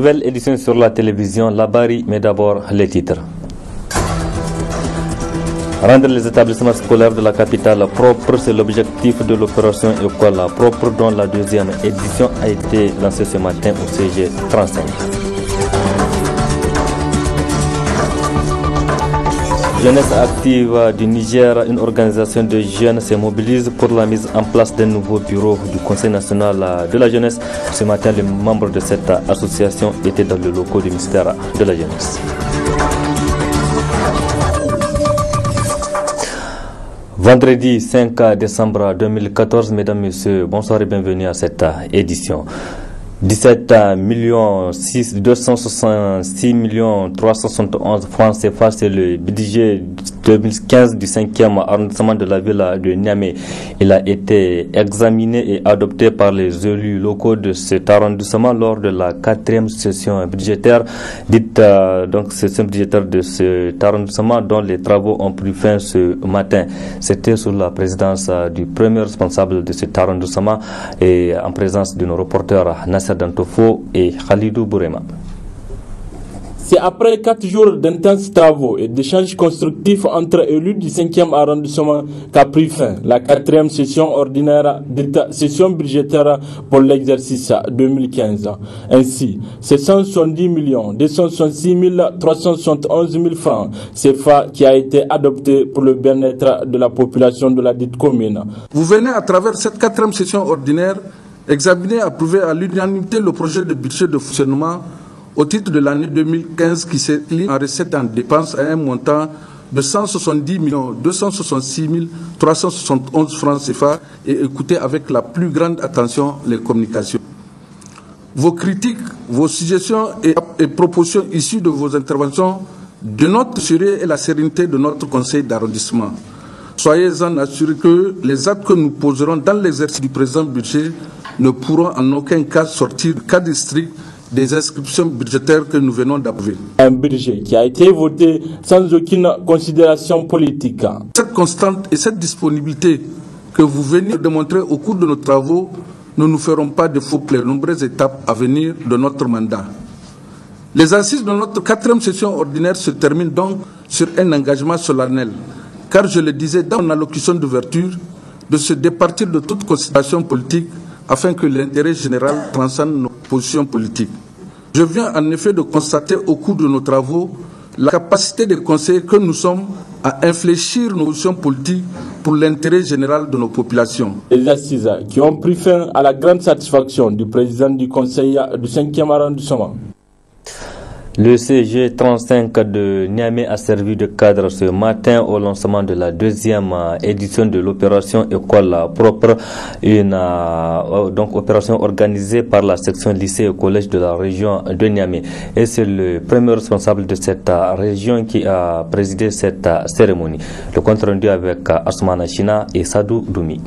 Nouvelle édition sur la télévision Labari, mais d'abord les titres. Rendre les établissements scolaires de la capitale propres, c'est l'objectif de l'opération École propre dont la deuxième édition a été lancée ce matin au CG 35. Jeunesse active du Niger, une organisation de jeunes se mobilise pour la mise en place d'un nouveau bureau du Conseil national de la jeunesse. Ce matin, les membres de cette association étaient dans le locaux du ministère de la jeunesse. Vendredi 5 décembre 2014, mesdames, messieurs, bonsoir et bienvenue à cette édition. 17 266 371 francs CFA, c'est le budget 2015 du 5e arrondissement de la ville de Niamey. Il a été examiné et adopté par les élus locaux de cet arrondissement lors de la 4e session budgétaire, session budgétaire de cet arrondissement dont les travaux ont pris fin ce matin. C'était sous la présidence du premier responsable de cet arrondissement et en présence de nos reporters Nasser Dantofo et Khalidou Bourema. C'est après 4 jours d'intenses travaux et d'échanges constructifs entre élus du 5e arrondissement qu'a pris fin la 4e session ordinaire de session budgétaire pour l'exercice 2015. Ainsi, c'est 170 266 371 francs CFA qui a été adopté pour le bien-être de la population de la dite commune. Vous venez à travers cette 4e session ordinaire examiner et approuver à l'unanimité le projet de budget de fonctionnement au titre de l'année 2015 qui s'établit en recettes et en dépenses à un montant de 170 266 371 francs CFA et écoutez avec la plus grande attention les communications. Vos critiques, vos suggestions et propositions issues de vos interventions dénotent le sérieux et la sérénité de notre conseil d'arrondissement. Soyez-en assurés que les actes que nous poserons dans l'exercice du présent budget ne pourront en aucun cas sortir du cadre strict des inscriptions budgétaires que nous venons d'approuver. Un budget qui a été voté sans aucune considération politique. Cette constante et cette disponibilité que vous venez de démontrer au cours de nos travaux ne nous feront pas défaut pour les nombreuses étapes à venir de notre mandat. Les assises de notre 4e session ordinaire se terminent donc sur un engagement solennel, car je le disais dans mon allocution d'ouverture, de se départir de toute considération politique afin que l'intérêt général transcende nos positions politiques. Je viens en effet de constater au cours de nos travaux la capacité des conseillers que nous sommes à infléchir nos positions politiques pour l'intérêt général de nos populations. Les assises qui ont pris fin à la grande satisfaction du président du conseil du 5e arrondissement. Le CG 35 de Niamey a servi de cadre ce matin au lancement de la 2e édition de l'opération École propre, une opération organisée par la section lycée et collège de la région de Niamey. Et c'est le premier responsable de cette région qui a présidé cette cérémonie. Le compte rendu avec Asmana China et Sadou Doumi.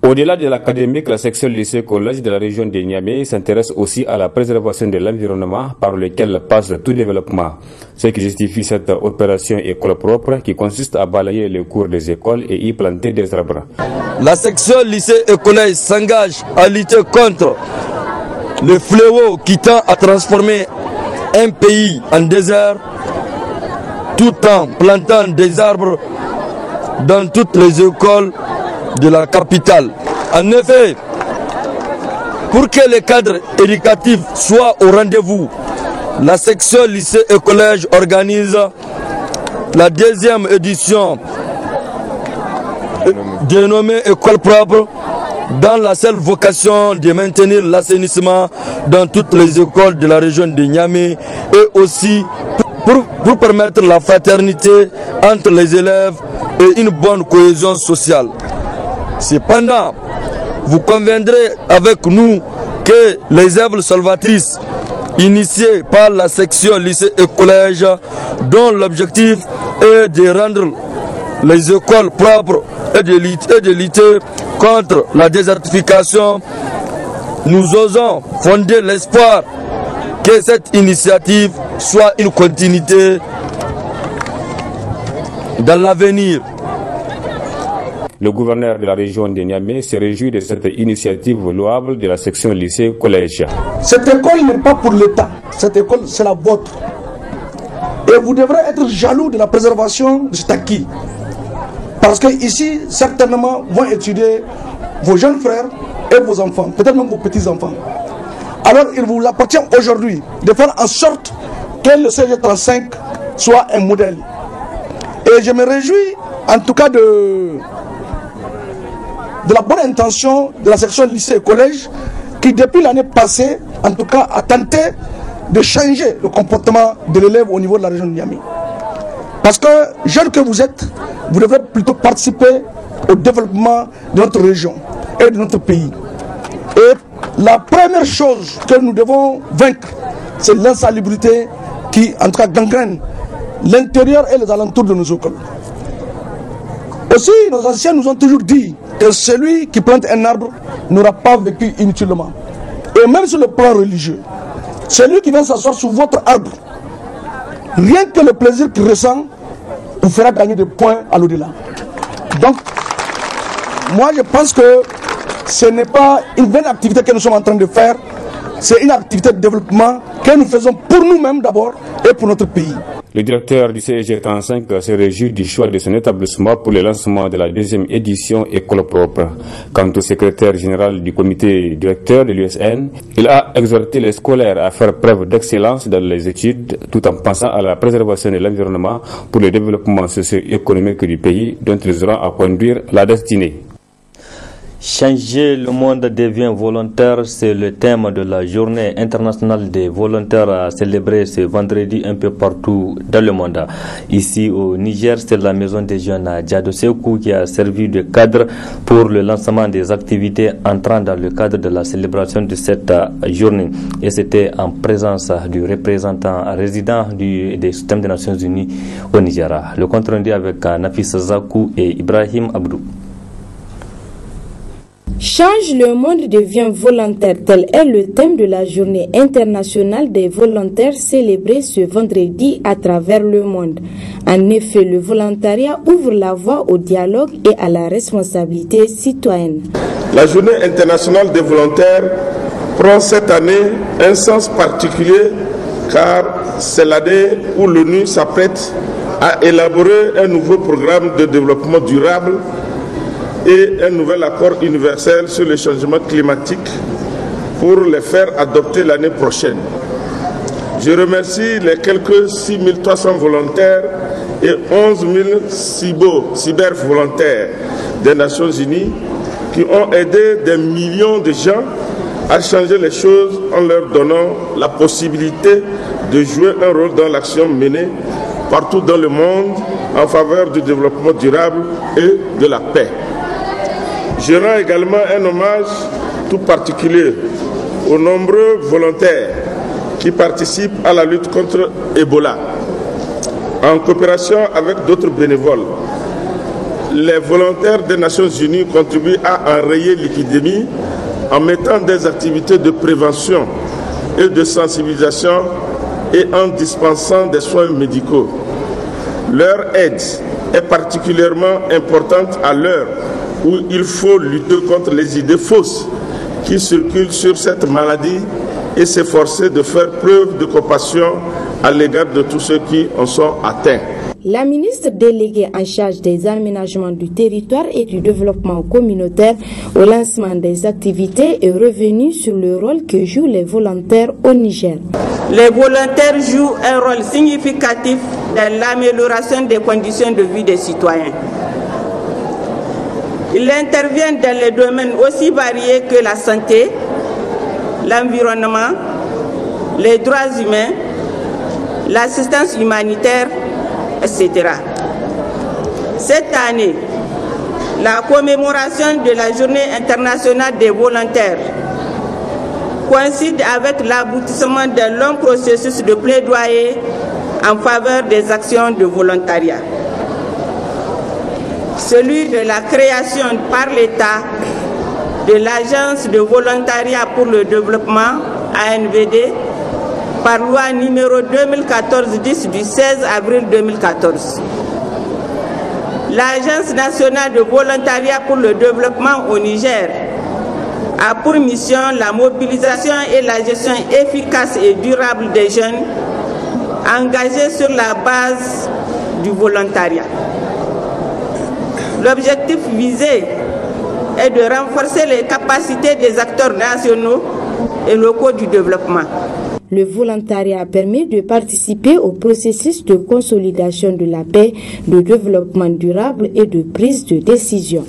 Au-delà de l'académique, la section lycée-collège de la région de Niamey s'intéresse aussi à la préservation de l'environnement par lequel passe tout développement. Ce qui justifie cette opération école propre qui consiste à balayer les cours des écoles et y planter des arbres. La section lycée et collège s'engage à lutter contre le fléau qui tend à transformer un pays en désert tout en plantant des arbres dans toutes les écoles de la capitale. En effet, pour que les cadres éducatifs soient au rendez-vous, la section lycée et collège organise la 2e édition dénommée École propre dans la seule vocation de maintenir l'assainissement dans toutes les écoles de la région de Niamey et aussi pour permettre la fraternité entre les élèves et une bonne cohésion sociale. Cependant, vous conviendrez avec nous que les œuvres salvatrices initiées par la section lycée et collège, dont l'objectif est de rendre les écoles propres et de lutter contre la désertification, nous osons fonder l'espoir que cette initiative soit une continuité dans l'avenir. Le gouverneur de la région de Niamey se réjouit de cette initiative louable de la section lycée-collège. Cette école n'est pas pour l'État, cette école c'est la vôtre. Et vous devrez être jaloux de la préservation de cet acquis. Parce que ici, certainement, vont étudier vos jeunes frères et vos enfants, peut-être même vos petits-enfants. Alors il vous appartient aujourd'hui de faire en sorte que le CG35 soit un modèle. Et je me réjouis en tout cas de la bonne intention de la section lycée et collège qui depuis l'année passée, en tout cas, a tenté de changer le comportement de l'élève au niveau de la région de Niamey. Parce que, jeune que vous êtes, vous devrez plutôt participer au développement de notre région et de notre pays. Et la première chose que nous devons vaincre, c'est l'insalubrité qui, en tout cas, gangrène l'intérieur et les alentours de nos écoles. Aussi, nos anciens nous ont toujours dit que celui qui plante un arbre n'aura pas vécu inutilement. Et même sur le plan religieux, celui qui vient s'asseoir sur votre arbre, rien que le plaisir qu'il ressent, vous fera gagner des points à l'au-delà. Donc, moi je pense que ce n'est pas une bonne activité que nous sommes en train de faire, c'est une activité de développement que nous faisons pour nous-mêmes d'abord et pour notre pays. Le directeur du CEG35 se réjouit du choix de son établissement pour le lancement de la deuxième édition École propre. Quant au secrétaire général du comité directeur de l'USN, il a exhorté les scolaires à faire preuve d'excellence dans les études tout en pensant à la préservation de l'environnement pour le développement socio-économique du pays dont ils auront à conduire la destinée. Changer le monde devient volontaire, c'est le thème de la journée internationale des volontaires à célébrer ce vendredi un peu partout dans le monde. Ici au Niger, c'est la maison des jeunes à Diado Sekou qui a servi de cadre pour le lancement des activités entrant dans le cadre de la célébration de cette journée. Et c'était en présence du représentant résident des systèmes des Nations Unies au Niger. Le compte rendu avec Nafis Zakou et Ibrahim Abdou. Change le monde devient volontaire, tel est le thème de la journée internationale des volontaires célébrée ce vendredi à travers le monde. En effet, le volontariat ouvre la voie au dialogue et à la responsabilité citoyenne. La journée internationale des volontaires prend cette année un sens particulier car c'est l'année où l'ONU s'apprête à élaborer un nouveau programme de développement durable et un nouvel accord universel sur le changement climatique pour les faire adopter l'année prochaine. Je remercie les quelques 6300 volontaires et 11 000 cyber-volontaires des Nations Unies qui ont aidé des millions de gens à changer les choses en leur donnant la possibilité de jouer un rôle dans l'action menée partout dans le monde en faveur du développement durable et de la paix. Je rends également un hommage tout particulier aux nombreux volontaires qui participent à la lutte contre Ebola. En coopération avec d'autres bénévoles, les volontaires des Nations Unies contribuent à enrayer l'épidémie en mettant des activités de prévention et de sensibilisation et en dispensant des soins médicaux. Leur aide est particulièrement importante à l'heure où il faut lutter contre les idées fausses qui circulent sur cette maladie et s'efforcer de faire preuve de compassion à l'égard de tous ceux qui en sont atteints. La ministre déléguée en charge des aménagements du territoire et du développement communautaire au lancement des activités est revenue sur le rôle que jouent les volontaires au Niger. Les volontaires jouent un rôle significatif dans l'amélioration des conditions de vie des citoyens. Ils interviennent dans les domaines aussi variés que la santé, l'environnement, les droits humains, l'assistance humanitaire, etc. Cette année, la commémoration de la Journée internationale des volontaires coïncide avec l'aboutissement d'un long processus de plaidoyer en faveur des actions de volontariat. Celui de la création par l'État de l'Agence de volontariat pour le développement, ANVD, par loi numéro 2014-10 du 16 avril 2014. l'Agence nationale de volontariat pour le développement au Niger a pour mission la mobilisation et la gestion efficace et durable des jeunes engagés sur la base du volontariat. L'objectif visé est de renforcer les capacités des acteurs nationaux et locaux du développement. Le volontariat permet de participer au processus de consolidation de la paix, de développement durable et de prise de décision.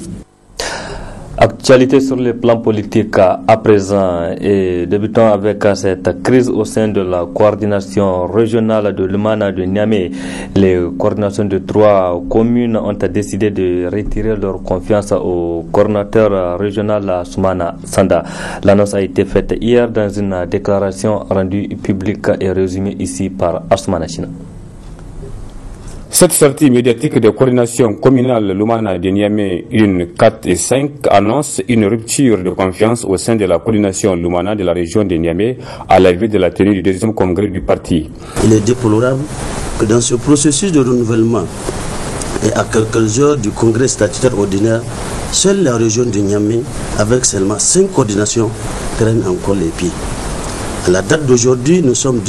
Actualité sur le plan politique à présent et débutons avec cette crise au sein de la coordination régionale de Lumana de Niamey. Les coordinations de 3 communes ont décidé de retirer leur confiance au coordinateur régional Soumana Sanda. L'annonce a été faite hier dans une déclaration rendue publique et résumée ici par Asmana China. Cette sortie médiatique de coordination communale Lumana de Niamey 1, 4 et 5 annonce une rupture de confiance au sein de la coordination Lumana de la région de Niamey à la veille de la tenue du 2e congrès du parti. Il est déplorable que dans ce processus de renouvellement et à quelques heures du congrès statutaire ordinaire, seule la région de Niamey, avec seulement 5 coordinations, traîne encore les pieds. À la date d'aujourd'hui, nous sommes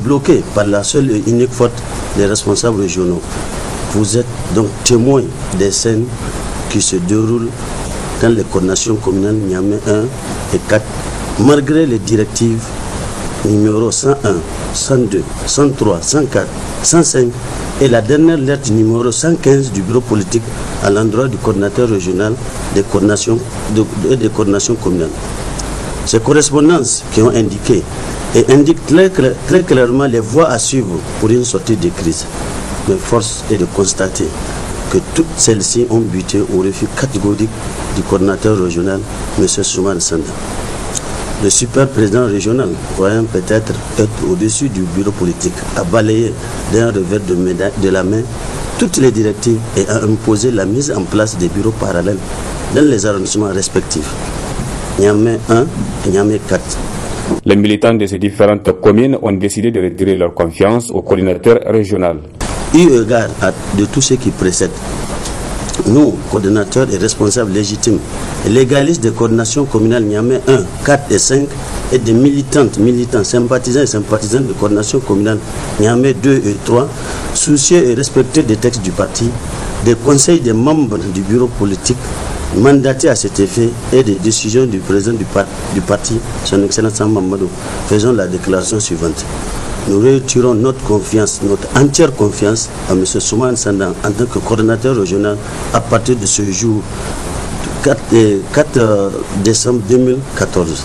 bloqués par la seule et unique faute des responsables régionaux. Vous êtes donc témoins des scènes qui se déroulent dans les coordinations communales Niamey 1 et 4, malgré les directives numéro 101, 102, 103, 104, 105 et la dernière lettre numéro 115 du bureau politique à l'endroit du coordinateur régional des coordinations communales. Ces correspondances qui ont indiqué et indiquent très clairement les voies à suivre pour une sortie de crise. Mais force est de constater que toutes celles-ci ont buté au refus catégorique du coordinateur régional, M. Soumana Sanda. Le super président régional, croyant peut-être être au-dessus du bureau politique, a balayé d'un revers de la main toutes les directives et a imposé la mise en place des bureaux parallèles dans les arrondissements respectifs. Niamey 1 et Niamey 4. Les militants de ces différentes communes ont décidé de retirer leur confiance au coordinateur régional. Eu égard de tout ce qui précède, nous, coordinateurs et responsables légitimes et légalistes des coordinations communales Niamey 1, 4 et 5 et des militants, sympathisants et sympathisantes de coordination communale Niamey 2 et 3, soucieux et respectueux des textes du parti, des conseils des membres du bureau politique, mandaté à cet effet et des décisions du président du parti, son Excellence Mamadou, faisons la déclaration suivante. Nous retirons notre confiance, notre entière confiance à M. Soumana Sanda en tant que coordinateur régional à partir de ce jour 4 décembre 2014.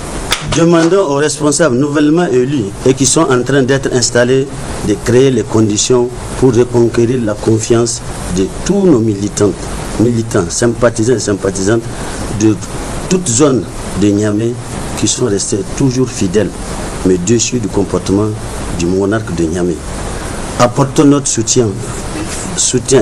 Demandons aux responsables nouvellement élus et qui sont en train d'être installés de créer les conditions pour reconquérir la confiance de tous nos militants, sympathisants et sympathisantes de toute zone de Niamey qui sont restés toujours fidèles, mais déçus du comportement du monarque de Niamey. Apportons notre soutien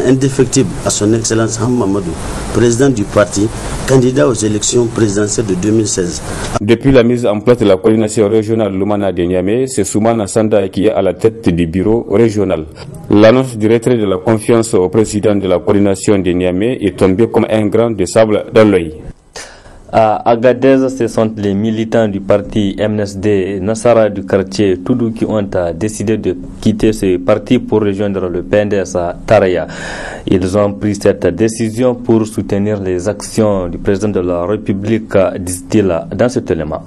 indéfectible à son Excellence Mamadou, président du parti, candidat aux élections présidentielles de 2016. Depuis la mise en place de la coordination régionale Lumana de Niamey, c'est Soumana Sanda qui est à la tête du bureau régional. L'annonce du retrait de la confiance au président de la coordination de Niamey est tombée comme un grain de sable dans l'œil. À Agadez, ce sont les militants du parti MNSD Nassara du quartier Toudou qui ont décidé de quitter ce parti pour rejoindre le PNDS à Taraya. Ils ont pris cette décision pour soutenir les actions du président de la République, dit-il dans cet élément.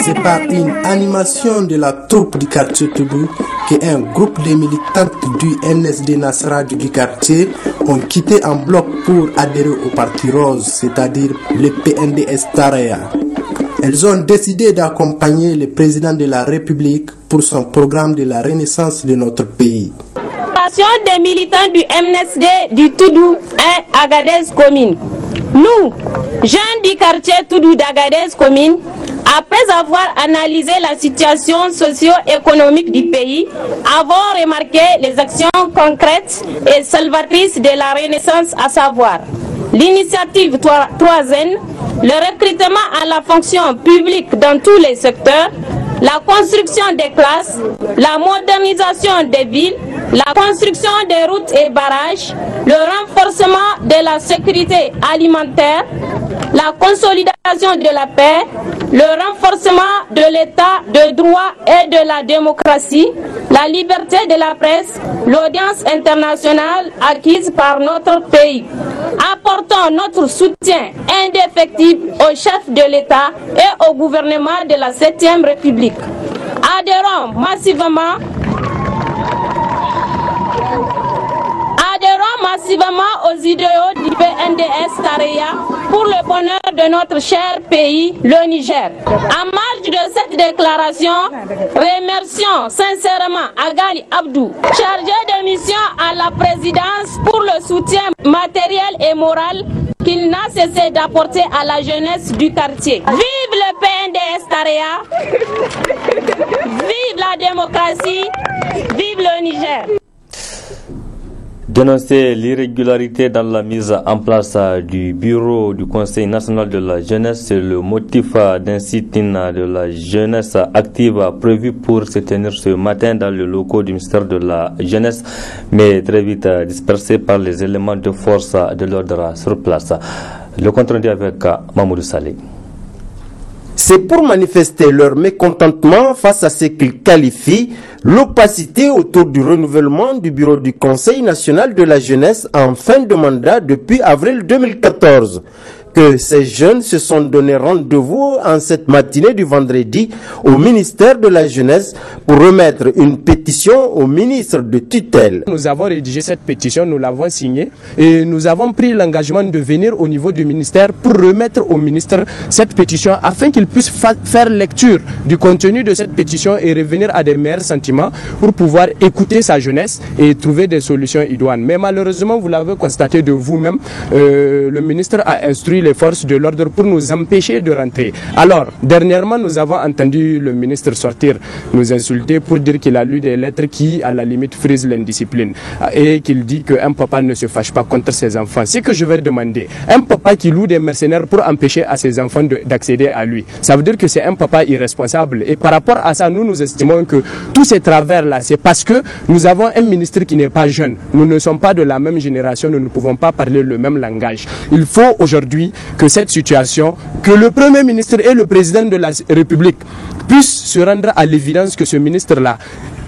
C'est par une animation de la troupe du quartier Toudou qu'un groupe de militantes du NSD Nassara du quartier ont quitté en bloc pour adhérer au Parti Rose, c'est-à-dire le PNDS Taraya. Elles ont décidé d'accompagner le président de la République pour son programme de la renaissance de notre pays. Passion des militants du MNSD du Toudou 1 Agadez commune. Nous, jeunes du quartier Toudou d'Agadez commune, après avoir analysé la situation socio-économique du pays, avons remarqué les actions concrètes et salvatrices de la Renaissance, à savoir l'initiative 3N, le recrutement à la fonction publique dans tous les secteurs, la construction des classes, la modernisation des villes, la construction des routes et barrages, le renforcement de la sécurité alimentaire, la consolidation de la paix, le renforcement de l'état de droit et de la démocratie, la liberté de la presse, l'audience internationale acquise par notre pays. Apportons notre soutien indéfectible au chef de l'État et au gouvernement de la 7e République. Adhérons massivement aux idéaux du PNDS-Tareya pour le bonheur de notre cher pays, le Niger. En marge de cette déclaration, remercions sincèrement Agali Abdou, chargé de mission à la présidence pour le soutien matériel et moral qu'il n'a cessé d'apporter à la jeunesse du quartier. Vive le PNDS-Tareya, vive la démocratie, vive le Niger. Dénoncer l'irrégularité dans la mise en place du bureau du Conseil national de la jeunesse, c'est le motif d'un sit-in de la jeunesse active prévu pour se tenir ce matin dans le locaux du ministère de la jeunesse, mais très vite dispersé par les éléments de force de l'ordre sur place. Le compte rendu avec Mamoudou Saleh. C'est pour manifester leur mécontentement face à ce qu'ils qualifient l'opacité autour du renouvellement du bureau du Conseil national de la jeunesse en fin de mandat depuis avril 2014. Que ces jeunes se sont donné rendez-vous en cette matinée du vendredi au ministère de la Jeunesse pour remettre une pétition au ministre de tutelle. Nous avons rédigé cette pétition, nous l'avons signée et nous avons pris l'engagement de venir au niveau du ministère pour remettre au ministre cette pétition afin qu'il puisse faire lecture du contenu de cette pétition et revenir à des meilleurs sentiments pour pouvoir écouter sa jeunesse et trouver des solutions idoines. Mais malheureusement, vous l'avez constaté de vous-même, le ministre a instruit les forces de l'ordre pour nous empêcher de rentrer. Alors, dernièrement, nous avons entendu le ministre sortir, nous insulter pour dire qu'il a lu des lettres qui, à la limite, frisent l'indiscipline et qu'il dit qu'un papa ne se fâche pas contre ses enfants. C'est que je vais demander, un papa qui loue des mercenaires pour empêcher à ses enfants d'accéder à lui, ça veut dire que c'est un papa irresponsable. Et par rapport à ça, nous estimons que tous ces travers-là, c'est parce que nous avons un ministre qui n'est pas jeune. Nous ne sommes pas de la même génération, nous ne pouvons pas parler le même langage. Il faut aujourd'hui que cette situation, que le Premier ministre et le Président de la République puissent se rendre à l'évidence que ce ministre-là,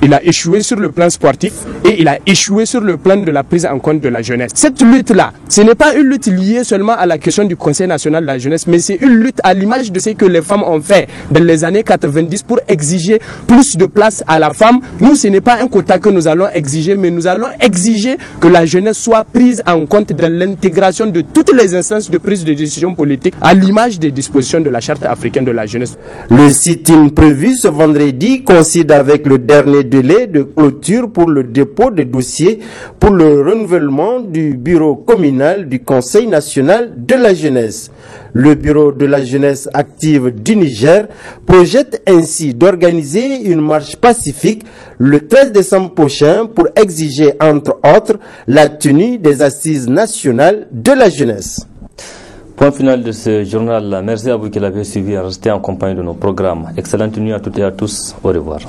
il a échoué sur le plan sportif et il a échoué sur le plan de la prise en compte de la jeunesse. Cette lutte-là, ce n'est pas une lutte liée seulement à la question du Conseil national de la jeunesse, mais c'est une lutte à l'image de ce que les femmes ont fait dans les années 90 pour exiger plus de place à la femme. Nous, ce n'est pas un quota que nous allons exiger, mais nous allons exiger que la jeunesse soit prise en compte dans l'intégration de toutes les instances de prise de décision politique à l'image des dispositions de la Charte africaine de la jeunesse. Le sit-in prévu ce vendredi coïncide avec le dernier délai de clôture pour le dépôt des dossiers pour le renouvellement du bureau communal du Conseil national de la jeunesse. Le bureau de la jeunesse active du Niger projette ainsi d'organiser une marche pacifique le 13 décembre prochain pour exiger entre autres la tenue des assises nationales de la jeunesse. Point final de ce journal. Merci à vous qui l'avez suivi et resté en compagnie de nos programmes. Excellente nuit à toutes et à tous. Au revoir.